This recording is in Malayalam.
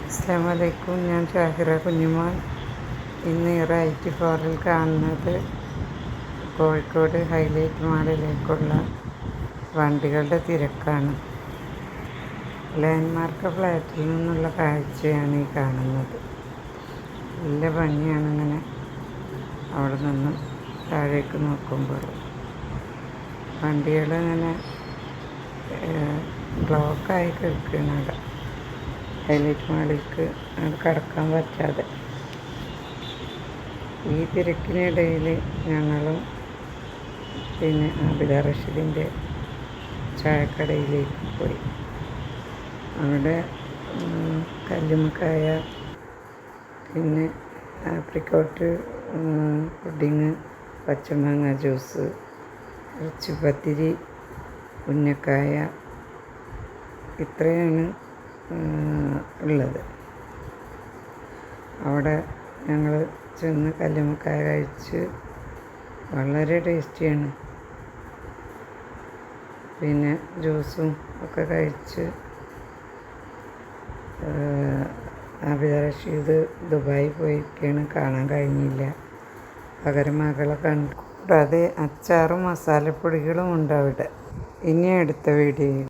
അസ്സലാമലൈക്കും. ഞാൻ ഷാഹിറ കുഞ്ഞുമോൻ. ഇന്ന് റൈറ്റ് ഫോറിൽ കാണുന്നത് കോഴിക്കോട് ഹൈലൈറ്റ് മാളിലേക്കുള്ള വണ്ടികളുടെ തിരക്കാണ്. ലാൻഡ്മാർക്ക് ഫ്ലാറ്റിൽ നിന്നുള്ള കാഴ്ചയാണ് ഈ കാണുന്നത്. നല്ല ഭംഗിയാണ് ഇങ്ങനെ അവിടെ നിന്ന് താഴേക്ക് നോക്കുമ്പോൾ. വണ്ടികൾ ഇങ്ങനെ ബ്ലോക്കായി കിടക്കുകയാണ് അവിടെ ഹൈലൈറ്റ് മാളിലേക്ക് കടക്കാൻ പറ്റാതെ. ഈ തിരക്കിനിടയിൽ ഞങ്ങളും പിന്നെ ആബിദ റഷീദിൻ്റെ ചായക്കടയിലേക്ക് പോയി. അവിടെ കല്ലുമ്മക്കായ, പിന്നെ ആപ്രിക്കോട്ട് പുഡിങ്, പച്ചമാങ്ങ ജ്യൂസ്, ഇറച്ചിപ്പത്തിരി, ഉന്നക്കായ, ഇത്രയാണ് ഉള്ളത്. അവിടെ ഞങ്ങൾ ചെന്ന് കല്ലുമ്മക്കായ കഴിച്ച് വളരെ ടേസ്റ്റിയാണ്. പിന്നെ ജ്യൂസും ഒക്കെ കഴിച്ച് ആബിദ റഷീദ് ദുബായി പോയിരിക്കുകയാണ്, കാണാൻ കഴിഞ്ഞില്ല. പകരം മകളെ കണ്ടു. കൂടാതെ അച്ചാറും മസാലപ്പൊടികളും ഉണ്ട് അവിടെ. ഇനി അടുത്ത വീഡിയോയിൽ